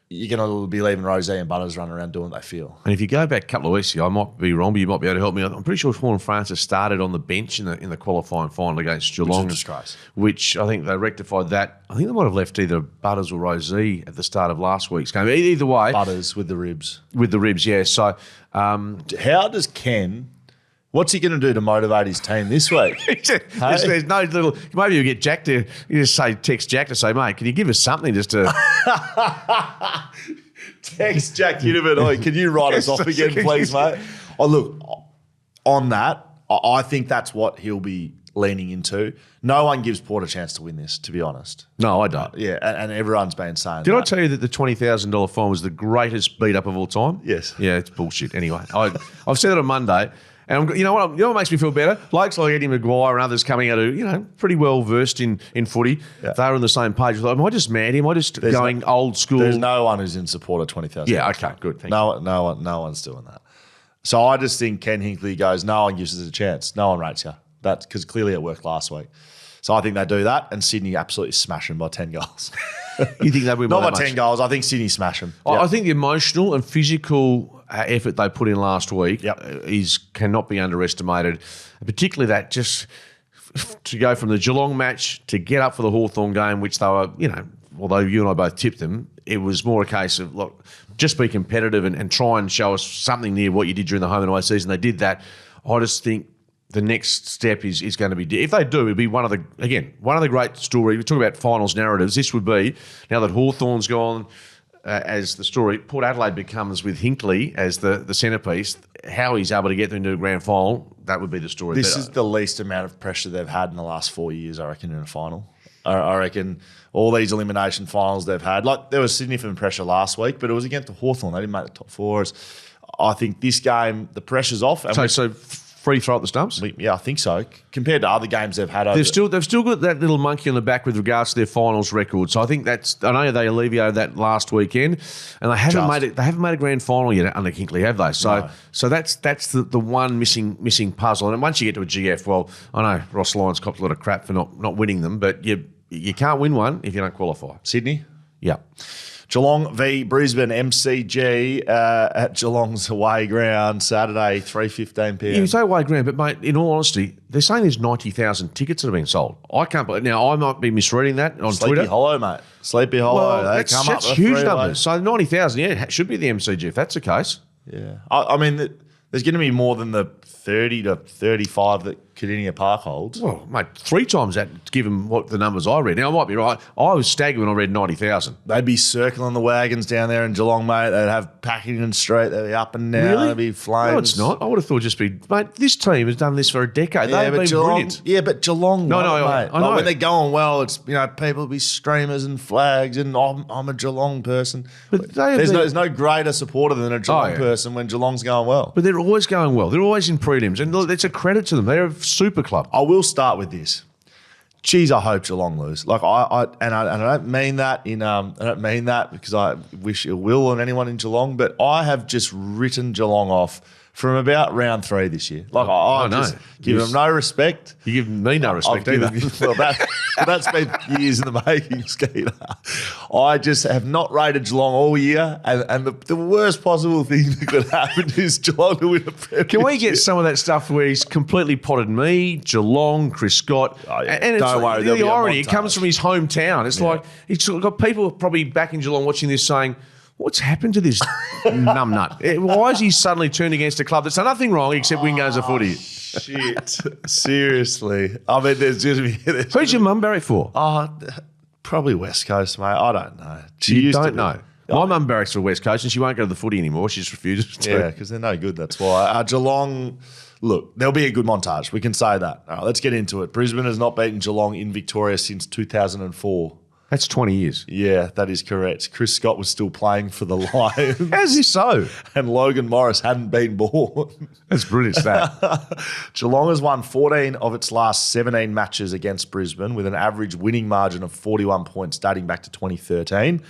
you're going to be leaving Rosé and Butters running around doing what they feel. And if you go back a couple of weeks ago, I might be wrong, but you might be able to help me. I'm pretty sure Horne-Francis started on the bench in the qualifying final against Geelong. Which is a disgrace. Which I think they rectified that. I think they might have left either Butters or Rosé at the start of last week's game. Either way. Butters with the ribs. With the ribs, yeah. So how does Ken... What's he going to do to motivate his team this week? There's no little... Maybe you get Jack to... You just text Jack to say, mate, can you give us something just to... Text Jack Univan. Can you write us off again, please, mate? Oh, look, on that, I think that's what he'll be leaning into. No one gives Port a chance to win this, to be honest. No, I don't. Yeah, and everyone's been saying Did I tell you that the $20,000 fine was the greatest beat-up of all time? Yes. Yeah, it's bullshit. Anyway, I've said it on Monday. And you know what makes me feel better? Blokes like Eddie Maguire and others coming out who, pretty well versed in footy. Yeah. They were on the same page. Am I just mad? Am I just going old school? There's no one who's in support of 20,000. Yeah, okay, good. Thank you. No one's doing that. So I just think Ken Hinkley goes, no one gives us a chance. No one rates you. That's because clearly it worked last week. So I think they do that, and Sydney absolutely smash them by 10 goals. You think they win by Not by 10 goals. I think Sydney smash them. I think the emotional and physical effort they put in last week cannot be underestimated, particularly that just to go from the Geelong match to get up for the Hawthorn game, which they were, although you and I both tipped them, it was more a case of, look, just be competitive and try and show us something near what you did during the home and away season. They did that. I just think the next step is going to be, if they do, it'll be one of the great stories. We talk about finals narratives. This would be, now that Hawthorn's gone as the story, Port Adelaide becomes with Hinkley as the centrepiece. How he's able to get them into a grand final, that would be the story. This is the least amount of pressure they've had in the last 4 years, I reckon, in a final. I reckon all these elimination finals they've had, like there was significant pressure last week, but it was against the Hawthorn. They didn't make the top fours. I think this game, the pressure's off. And so free throw at the stumps? I think so. Compared to other games they've had, they've still got that little monkey on the back with regards to their finals record. So I think I know they alleviated that last weekend, and they haven't made it. They haven't made a grand final yet under Hinkley, have they? So that's the one missing puzzle. And once you get to a GF, well, I know Ross Lyons copped a lot of crap for not winning them, but you can't win one if you don't qualify. Sydney, yeah. Geelong v Brisbane MCG at Geelong's away ground Saturday, 3:15 p.m. You say away ground, but mate, in all honesty, they're saying there's 90,000 tickets that have been sold. I can't believe. Now I might be misreading that on Twitter. Sleepy Hollow, mate. Sleepy Hollow. Well, that's huge numbers. So 90,000, it should be the MCG if that's the case. Yeah, I mean, there's going to be more than the 30 to 35 that Cardinia Park holds. Well, mate, 3 times that, given what the numbers I read. Now, I might be right. I was staggered when I read 90,000. They'd be circling the wagons down there in Geelong, mate. They'd have Packington Street. They'd be up and down. Really? They'd be flames. No, it's not. I would have thought just be, mate, this team has done this for a decade. They've been brilliant. Yeah, but Geelong, mate. I know. Like when they're going well, it's, people will be streamers and flags, and I'm a Geelong person. But there's no greater supporter than a Geelong person when Geelong's going well. But they're always going well. They're always in prelims, and look, it's a credit to them. They're a super club. I will start with this. Geez, I hope Geelong lose. Like I don't mean that I don't mean that because I wish ill will on anyone in Geelong, but I have just written Geelong off from about round 3 this year. Like I just give them no respect. You give me no respect either. That's been years in the making, Skeeter. I just have not rated Geelong all year, and the worst possible thing that could happen is Geelong to win a premiership. Can we get some of that stuff where he's completely potted me, Geelong, Chris Scott? Oh, yeah. And don't worry, the irony, it comes from his hometown. It's like he's got people probably back in Geelong watching this saying, what's happened to this numbnut? Why is he suddenly turned against a club that's done nothing wrong except win games of footy? Shit. Seriously. I mean, Who's your mum barrack for? Probably West Coast, mate. I don't know. You don't know. My mum barracks for West Coast and she won't go to the footy anymore. She just refuses to. Yeah, because they're no good, that's why. Geelong, look, there'll be a good montage. We can say that. All right, let's get into it. Brisbane has not beaten Geelong in Victoria since 2004. That's 20 years. Yeah, that is correct. Chris Scott was still playing for the Lions. How's this so? And Logan Morris hadn't been born. That's brilliant stat. Geelong has won 14 of its last 17 matches against Brisbane with an average winning margin of 41 points dating back to 2013. And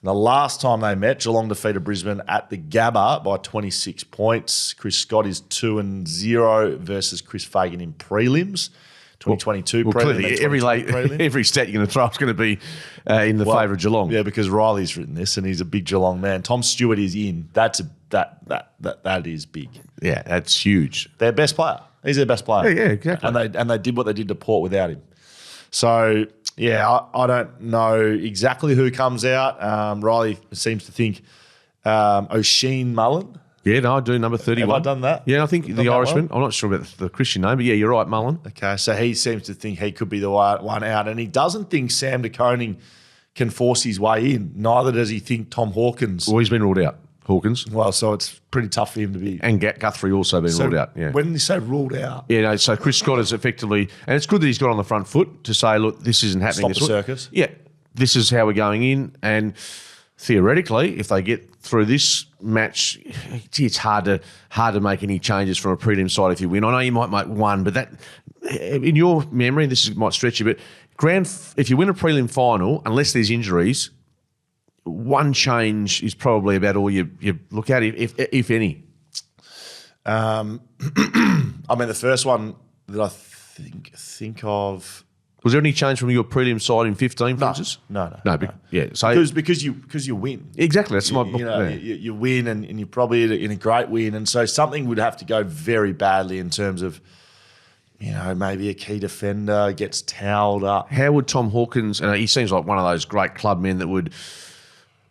the last time they met, Geelong defeated Brisbane at the Gabba by 26 points. Chris Scott is 2-0 versus Chris Fagan in prelims. 2022 prelim. Every stat you're going to throw is going to be in the favour of Geelong. Yeah, because Riley's written this and he's a big Geelong man. Tom Stewart is in. That is big. Yeah, that's huge. Their best player. He's their best player. Yeah, exactly. And they did what they did to Port without him. So yeah, I don't know exactly who comes out. Riley seems to think O'Sheen Mullen. Yeah, no, I do, number 31. Have I done that? Yeah, I think the Irishman. Well? I'm not sure about the Christian name, but yeah, you're right, Mullen. Okay, so he seems to think he could be the one out, and he doesn't think Sam de Koning can force his way in. Neither does he think Tom Hawkins. Well, he's been ruled out, Hawkins. Well, so it's pretty tough for him to be. And Guthrie also been ruled out, yeah. When you say ruled out? Yeah, no, so Chris Scott is effectively, and it's good that he's got on the front foot to say, look, this isn't happening. Stop the circus. Yeah, this is how we're going in, and theoretically, if they get through this match, it's hard to make any changes from a prelim side if you win. I know you might make one, but that, in your memory, might stretch you, but if you win a prelim final, unless there's injuries, one change is probably about all you look at, if any. I mean, the first one that I think of Was there any change from your prelim side in 15, for instance? No. Yeah. So because you win. Exactly. That's my. You win and you're probably in a great win, and so something would have to go very badly in terms of, maybe a key defender gets towelled up. How would Tom Hawkins? And he seems like one of those great club men that would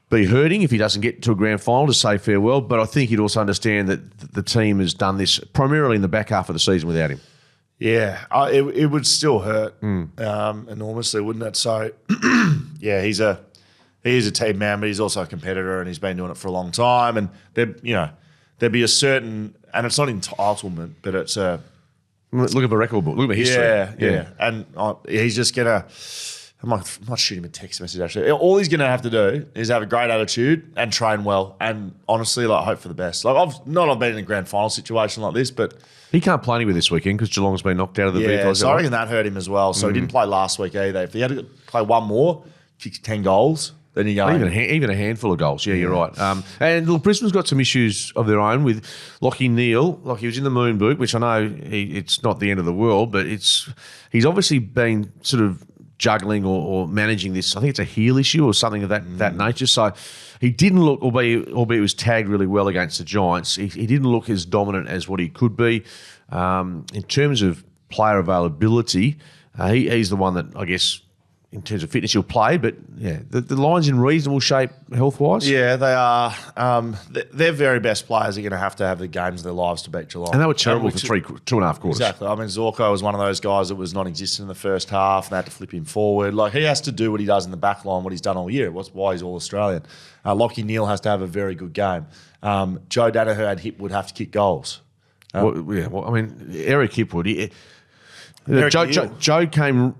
be hurting if he doesn't get to a grand final to say farewell. But I think he'd also understand that the team has done this primarily in the back half of the season without him. Yeah, it would still hurt enormously, wouldn't it? So, yeah, he is a team man, but he's also a competitor, and he's been doing it for a long time. And there'd be a certain, and it's not entitlement, but it's a look at the record book, look at the history. Yeah. And he's just gonna. I might shoot him a text message. Actually, all he's gonna have to do is have a great attitude and train well, and honestly, hope for the best. I've been in a grand final situation like this, but. He can't play anywhere this weekend because Geelong's been knocked out of the VFL. So I reckon that hurt him as well. So he didn't play last week either. If he had to play one more, kick 10 goals, then you go. Even a handful of goals. Yeah, you're right. And look, Brisbane's got some issues of their own with Lachie Neale. Like, he was in the moon boot, which I know it's not the end of the world, but he's obviously been sort of juggling or managing this. I think it's a heel issue or something of that nature. So he didn't look, albeit it was tagged really well against the Giants, he didn't look as dominant as what he could be. In terms of player availability, he's the one that, I guess, in terms of fitness, he'll play. But, yeah, the Lions in reasonable shape health-wise. Yeah, they are. Their very best players are going to have the games of their lives to beat Geelong. And they were terrible for 2.5 quarters. Exactly. I mean, Zorko was one of those guys that was non-existent in the first half, and they had to flip him forward. Like, he has to do what he does in the back line, what he's done all year. That's why he's All-Australian. Lachie Neale has to have a very good game. Joe Danaher and Hip would have to kick goals. Eric Hipwood. Joe came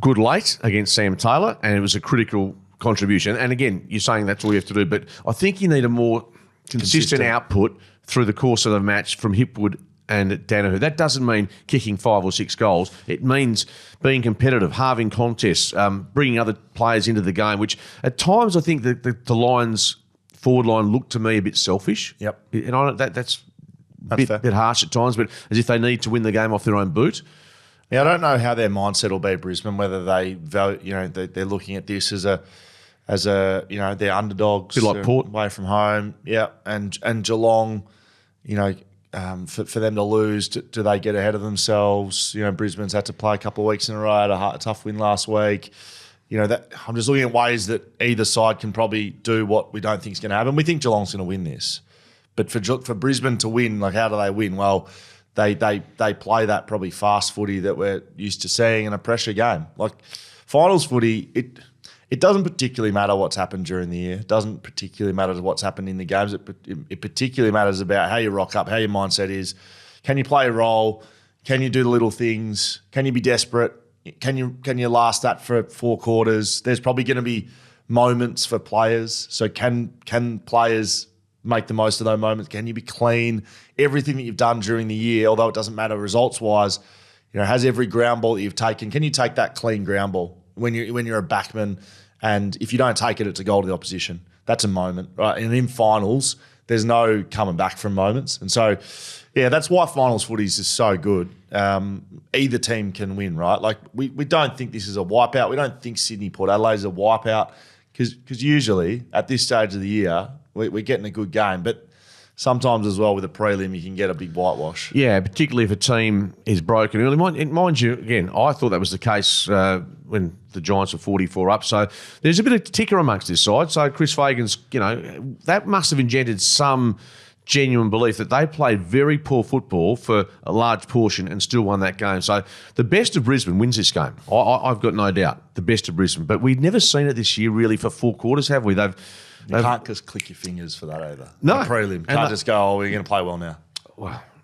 good late against Sam Taylor, and it was a critical contribution. And again, you're saying that's all you have to do, but I think you need a more consistent output through the course of the match from Hipwood and Danaher. That doesn't mean kicking 5 or 6 goals. It means being competitive, halving contests, bringing other players into the game, which at times I think the Lions forward line looked to me a bit selfish. Yep. And that's a bit harsh at times, but as if they need to win the game off their own boot. Yeah, I don't know how their mindset will be, Brisbane. Whether they they're looking at this as they're underdogs, a bit like Port away from home. Yeah, and Geelong, for them to lose, do they get ahead of themselves? Brisbane's had to play a couple of weeks in a row, had a tough win last week. I'm just looking at ways that either side can probably do what we don't think is going to happen. We think Geelong's going to win this, but for Brisbane to win, how do they win? Well, They play that probably fast footy that we're used to seeing in a pressure game. Like finals footy, it doesn't particularly matter what's happened during the year. It doesn't particularly matter what's happened in the games. It particularly matters about how you rock up, how your mindset is. Can you play a role? Can you do the little things? Can you be desperate? Can you last that for 4 quarters? There's probably going to be moments for players. So can players make the most of those moments? Can you be clean? Everything that you've done during the year, although it doesn't matter results-wise, has every ground ball that you've taken, can you take that clean ground ball when you're a backman, and if you don't take it, it's a goal to the opposition? That's a moment, right? And in finals, there's no coming back from moments. And so, yeah, that's why finals footies is so good. Either team can win, right? Like, we don't think this is a wipeout. We don't think Sydney Port Adelaide is a wipeout because usually at this stage of the year, we're getting a good game, but sometimes as well with a prelim, you can get a big whitewash. Yeah, particularly if a team is broken early. Mind you, again, I thought that was the case when the Giants were 44 up. So there's a bit of ticker amongst this side. So Chris Fagan's, that must have engendered some genuine belief that they played very poor football for a large portion and still won that game. So the best of Brisbane wins this game. I've got no doubt, the best of Brisbane. But we've never seen it this year really for 4 quarters, have we? You can't just click your fingers for that either. No. The prelim. Can't just go, we're going to play well now.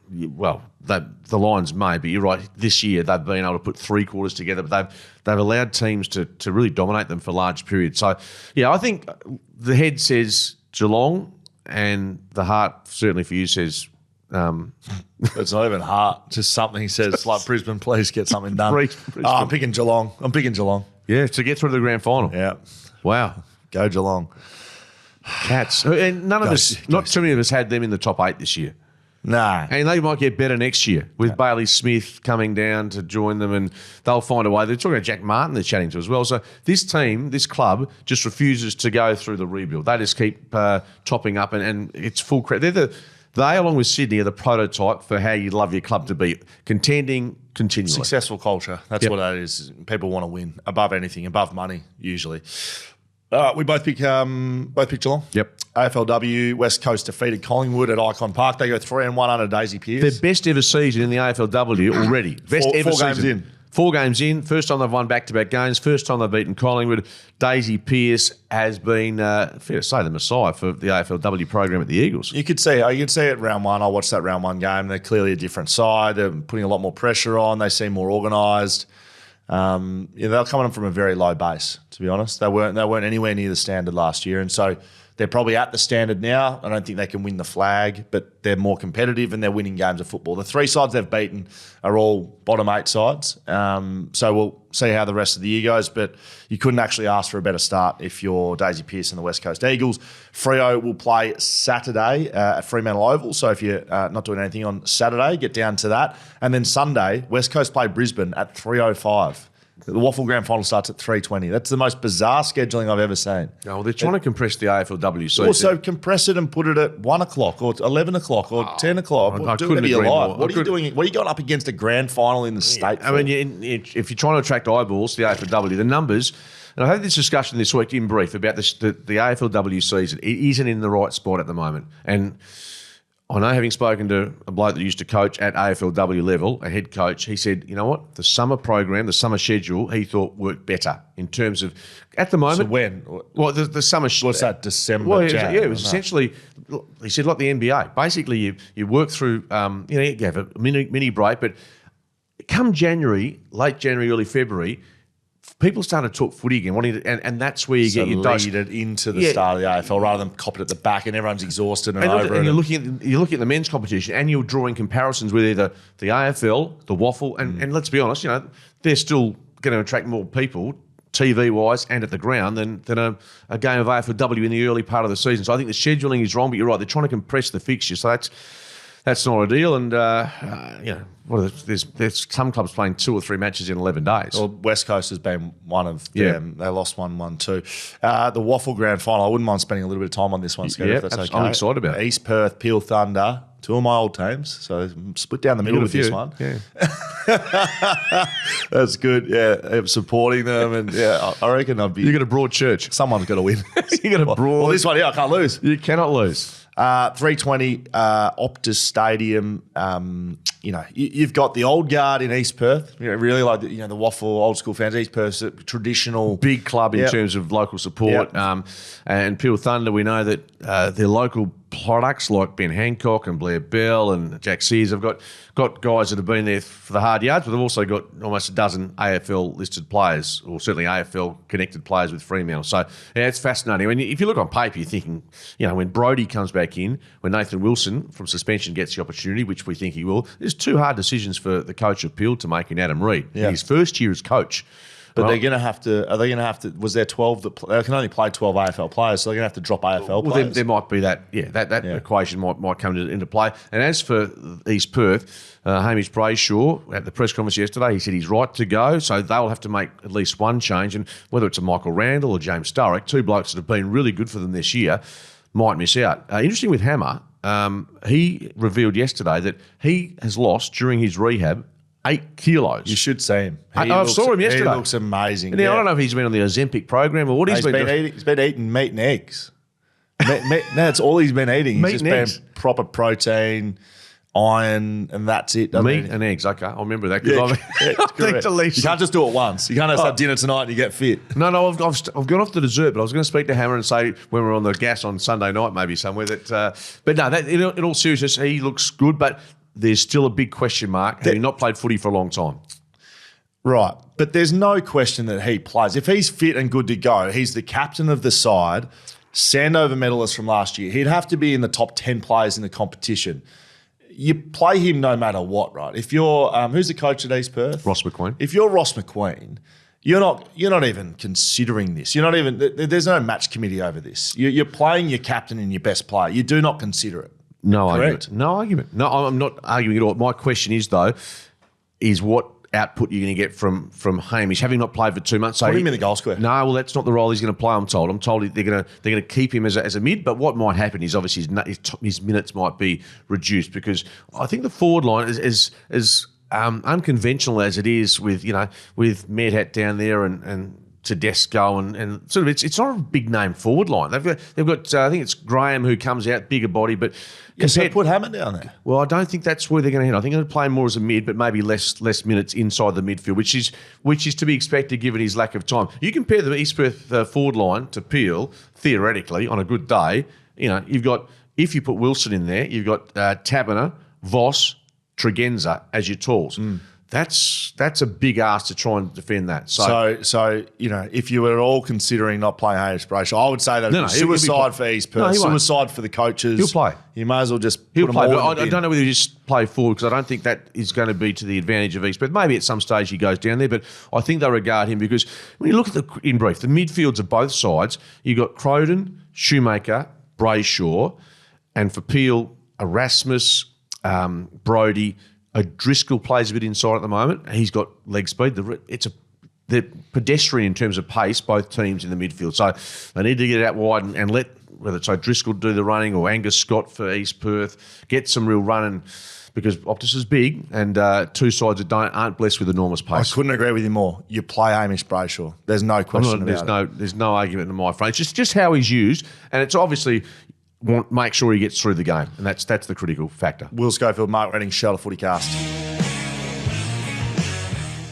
Well, the Lions may, but you're right. This year they've been able to put 3 quarters together, but they've allowed teams to really dominate them for large periods. So, yeah, I think the head says Geelong and the heart, certainly for you, says... it's not even heart, just something says, like, Brisbane, please get something done. I'm picking Geelong. Yeah, to get through to the grand final. Yeah. Wow. Go Geelong. Cats. And not too many of us had them in the top 8 this year. Nah. And they might get better next year with Bailey Smith coming down to join them, and they'll find a way. They're talking about Jack Martin they're chatting to as well. So this team, this club, just refuses to go through the rebuild. They just keep topping up, and it's full credit. They, along with Sydney, are the prototype for how you'd love your club to be, contending continually. Successful culture. That's what that is. People want to win above anything, above money, usually. We both pick Geelong. Yep. AFLW, West Coast defeated Collingwood at Icon Park. They go 3-1 under Daisy Pearce. Their best ever season in the AFLW already. Best ever four games season. in. 4 games in. First time they've won back-to-back games. First time they've beaten Collingwood. Daisy Pearce has been, fair to say, the messiah for the AFLW program at the Eagles. You could see it round one. I watched that round one game. They're clearly a different side. They're putting a lot more pressure on. They seem more organised. They're coming from a very low base, to be honest. They weren't anywhere near the standard last year, and so they're probably at the standard now. I don't think they can win the flag, but they're more competitive and they're winning games of football. The 3 sides they've beaten are all bottom 8 sides. So we'll see how the rest of the year goes, but you couldn't actually ask for a better start if you're Daisy Pearce and the West Coast Eagles. Freo will play Saturday at Fremantle Oval. So if you're not doing anything on Saturday, get down to that. And then Sunday, West Coast play Brisbane at 3:05. The WAFL Grand Final starts at 3:20. That's the most bizarre scheduling I've ever seen. Oh, well, they're trying to compress the AFLW season. Also, compress it and put it at 1 o'clock or 11 o'clock or 10 o'clock. I Do couldn't whatever you agree like. more. What are you doing? What are you going up against a grand final in the state I mean, if you're trying to attract eyeballs to the AFLW, the numbers, and I had this discussion this week in brief about the AFLW season. It isn't in the right spot at the moment. And I know, having spoken to a bloke that used to coach at AFLW level, a head coach, he said, you know what, the summer program, the summer schedule, he thought worked better in terms of, at the moment. So when? Well, the summer. What's that, December? Well, Jan, it was essentially, he said, like the NBA. Basically, you work through, you have a mini break, but come January, late January, early February, people started to talk footy again, and that's where you get your dose. Lead it into the start of the AFL rather than cop it at the back, and everyone's exhausted and over. And you're looking at the men's competition, and you're drawing comparisons with either the AFL, the WAFL, and let's be honest, they're still going to attract more people TV wise and at the ground than a game of AFLW in the early part of the season. So I think the scheduling is wrong, but you're right, they're trying to compress the fixtures. So that's not ideal, and there's some clubs playing 2 or 3 matches in 11 days. Well, West Coast has been one of them. They lost 1-1-2. The WAFL Grand Final, I wouldn't mind spending a little bit of time on this one, Scott, if that's okay. I'm excited about it. East Perth, Peel Thunder, 2 of my old teams, so split down the middle with this one. Yeah. That's good. Yeah, I'm supporting them, and I reckon I'd be. You got a broad church. Someone's got to win. You got a broad. Well, this one, I can't lose. You cannot lose. 3:20 Optus Stadium. You've got the old guard in East Perth. Really like the WAFL old school fans. East Perth, traditional big club in terms of local support. Yep. And Peel Thunder, we know that their local products like Ben Hancock and Blair Bell and Jack Sears have got guys that have been there for the hard yards, but they've also got almost a dozen AFL listed players, or certainly AFL connected players with Fremantle. So it's fascinating. I mean, if you look on paper, you're thinking, when Brodie comes back in, when Nathan Wilson from suspension gets the opportunity, which we think he will, there's 2 hard decisions for the coach of Peel to make in Adam Reid. In his first year as coach. But they're going to have to. Are they going to have to? Was there 12 that they can only play 12 AFL players? So they're going to have to drop AFL players. Well, there might be that. Yeah, that equation might come into play. And as for East Perth, Hamish Brayshaw at the press conference yesterday, he said he's right to go. So they'll have to make at least one change, and whether it's a Michael Randall or James Sturrock, 2 blokes that have been really good for them this year, might miss out. Interesting with Hammer, he revealed yesterday that he has lost during his rehab 8 kilos. You should see him. I saw him yesterday. He looks amazing. Now, I don't know if he's been on the Ozempic program or what he's been doing. He's been eating meat and eggs. That's all he's been eating. He's just been proper protein, iron, and that's it. Meat and eggs. Okay, I'll remember that. You can't just do it once. You can't have dinner tonight and you get fit. No, I've gone off the dessert, but I was going to speak to Hammer and say when we're on the gas on Sunday night, maybe somewhere that. But no, in all seriousness, he looks good, but there's still a big question mark. Having not played footy for a long time. Right. But there's no question that he plays. If he's fit and good to go, he's the captain of the side, Sandover medalist from last year. He'd have to be in the top 10 players in the competition. You play him no matter what, right? If you're who's the coach at East Perth? Ross McQueen. If you're Ross McQueen, you're not even considering this. You're not even. There's no match committee over this. You're playing your captain and your best player. You do not consider it. No Correct. argument. No argument. No, I'm not arguing at all. My question is, though, is what output you're going to get from Hamish, having not played for 2 months. So Put him in the goal square. No, well, that's not the role he's going to play. I'm told they're going to keep him as a mid. But what might happen is obviously his minutes might be reduced, because I think the forward line is unconventional as it is with Medhat down there and Tedesco and sort of it's not a big name forward line. They've got I think it's Graham who comes out, bigger body, but so put Hammond down there. well, I don't think that's where they're going to hit. I think they're going to play more as a mid, but maybe less minutes inside the midfield, which is to be expected given his lack of time. You compare the East Perth forward line to Peel, theoretically, on a good day, you've got, if you put Wilson in there, you've got Taberner, Voss, Tregenza as your tools. That's a big ask to try and defend that. So if you were all considering not playing Hamish Brayshaw, I would say that would be suicide for East Perth, suicide for the coaches. He'll play. You may as well just He'll put play. them all But I don't know whether he just play forward, because I don't think that is going to be to the advantage of East Perth. Maybe at some stage he goes down there, but I think they regard him, because when you look at in brief, the midfields of both sides, you've got Croden, Shoemaker, Brayshaw, and for Peel, Erasmus, Brodie. Driscoll plays a bit inside at the moment. He's got leg speed. They're pedestrian in terms of pace, both teams in the midfield. So they need to get out wide and let, whether it's Driscoll do the running or Angus Scott for East Perth, get some real running, because Optus is big and two sides that aren't blessed with enormous pace. I couldn't agree with you more. You play Hamish Brayshaw. There's no question about it. There's no argument in my front. It's just how he's used, and it's obviously make sure he gets through the game, and that's the critical factor. Will Schofield, Mark Redding, Shelter FootyCast.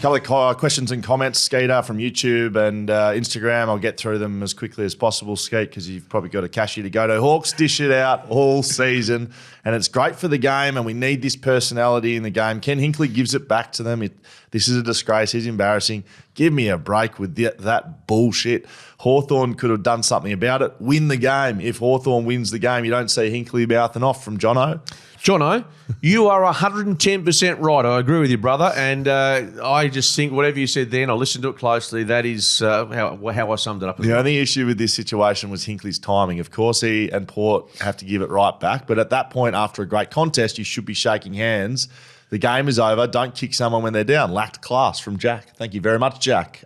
Couple of questions and comments, Skeeter, from YouTube and Instagram. I'll get through them as quickly as possible, Skeet, because you've probably got a cashier to go to. Hawks dish it out all season, and it's great for the game, and we need this personality in the game. Ken Hinkley gives it back to them. This is a disgrace. He's embarrassing. Give me a break with that bullshit. Hawthorn could have done something about it. Win the game. If Hawthorn wins the game, you don't see Hinkley mouthing off from Jono. Jono, you are 110% right. I agree with you, brother. And I just think whatever you said then, I listened to it closely. That is how I summed it up. The only issue with this situation was Hinkley's timing. Of course, he and Port have to give it right back. But at that point, after a great contest, you should be shaking hands. The game is over. Don't kick someone when they're down. Lacked class from Jack. Thank you very much, Jack.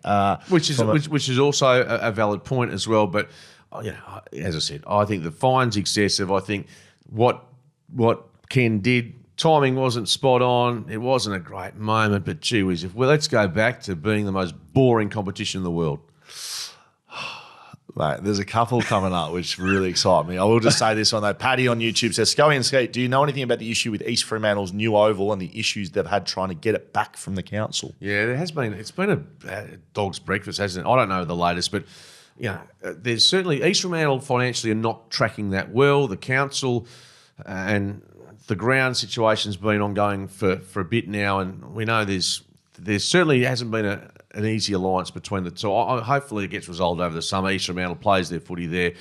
Which is also a valid point as well. But as I said, I think the fine's excessive. I think what Ken did, timing wasn't spot on. It wasn't a great moment, but gee whiz, let's go back to being the most boring competition in the world. Mate, there's a couple coming up which really excite me. I will just say this one though. Paddy on YouTube says, Scully and Skate, do you know anything about the issue with East Fremantle's new oval and the issues they've had trying to get it back from the council? Yeah, there has been. It's been a dog's breakfast, hasn't it? I don't know the latest, but there's certainly East Fremantle financially are not tracking that well. The council and the ground situation's been ongoing for a bit now, and we know there certainly hasn't been an easy alliance between the two. Hopefully it gets resolved over the summer. East Fremantle plays their footy there.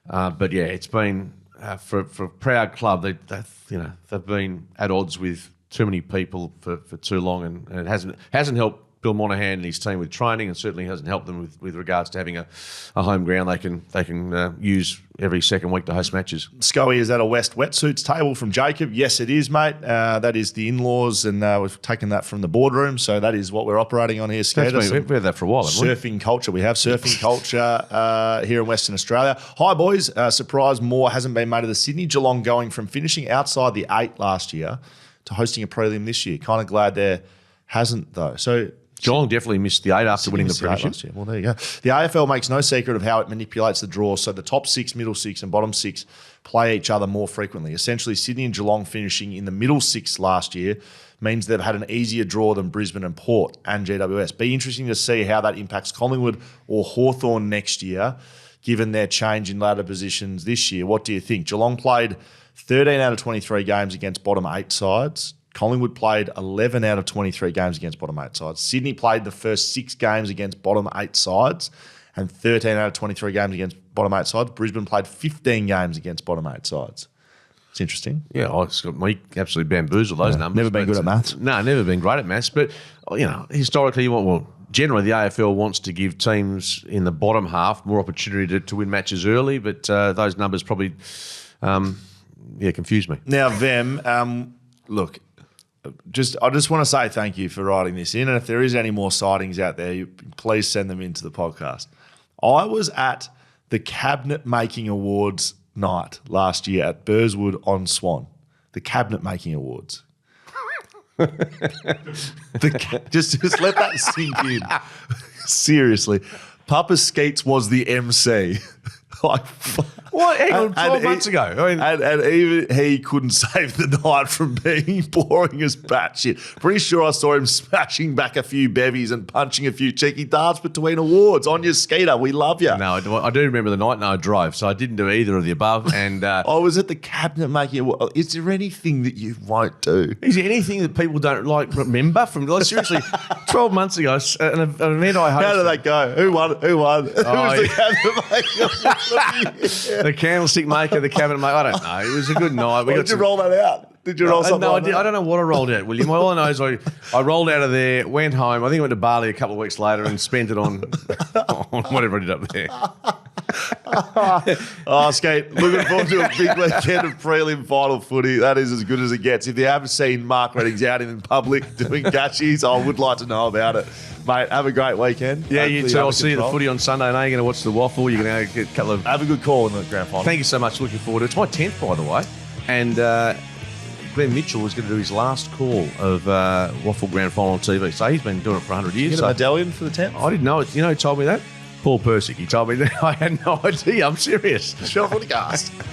But yeah, it's been, for a proud club, they've been at odds with too many people for too long, and it hasn't helped Bill Monahan and his team with training, and certainly hasn't helped them with regards to having a home ground they can use every second week to host matches. Scully, is that a West Wetsuits table from Jacob? Yes, it is, mate. That is the in-laws, and we've taken that from the boardroom, so that is what we're operating on here, Skater. We've had that for a while, haven't we? Surfing culture. We have surfing culture here in Western Australia. Hi, boys. Surprise more hasn't been made of the Sydney Geelong going from finishing outside the 8 last year to hosting a prelim this year. Kind of glad there hasn't, though. So Geelong definitely missed the 8 after winning the premiership. Well, there you go. The AFL makes no secret of how it manipulates the draw, so the top 6, middle 6 and bottom 6 play each other more frequently. Essentially, Sydney and Geelong finishing in the middle 6 last year means they've had an easier draw than Brisbane and Port and GWS. Be interesting to see how that impacts Collingwood or Hawthorn next year, given their change in ladder positions this year. What do you think? Geelong played 13 out of 23 games against bottom 8 sides. Collingwood played 11 out of 23 games against bottom 8 sides. Sydney played the first 6 games against bottom 8 sides and 13 out of 23 games against bottom 8 sides. Brisbane played 15 games against bottom 8 sides. It's interesting. Yeah, it's got me absolutely bamboozled those numbers. Never been good at maths. No, never been great at maths. But, historically, generally the AFL wants to give teams in the bottom half more opportunity to win matches early, but those numbers probably confused me. Now, Vem, look, I just want to say thank you for writing this in. And if there is any more sightings out there, please send them into the podcast. I was at the Cabinet Making Awards night last year at Burswood on Swan. The Cabinet Making Awards. Just let that sink in. Seriously. Papa Skeets was the MC. Like, what? Hang on, 12 months ago. I mean, and even he couldn't save the night from being boring as batshit. Pretty sure I saw him smashing back a few bevies and punching a few cheeky darts between awards on your Skeeter. We love you. No, I do remember the night, and I drove, so I didn't do either of the above. And I was at the Cabinet Making Award. Is there anything that you won't do? Is there anything that people don't remember from? Like, seriously, 12 months ago, an event I hosted. How did that go? Who won? Who was the Cabinet Making Award? The candlestick maker, the cabinet maker. I don't know. It was a good night. Did you roll that out? Did you roll something? No, like that? I don't know what I rolled out, William. All I know is I rolled out of there, went home. I think I went to Bali a couple of weeks later and spent it on whatever I did up there. Skate, looking forward to a big weekend of prelim final footy. That is as good as it gets. If you haven't seen Mark Reddings out in public doing gashis, I would like to know about it. Mate, have a great weekend. Yeah, you too. I'll see you at the footy on Sunday. Now you're going to watch the WAFL. You're going to get a couple of... Have a good call in the grand final. Thank you so much. Looking forward to it. It's my 10th, by the way. And Glenn Mitchell is going to do his last call of WAFL grand final on TV. So he's been doing it for 100 years. You get a medallion for the 10th? I didn't know it. You know who told me that? Paul Persick. He told me that. I had no idea. I'm serious. Show FootyCast.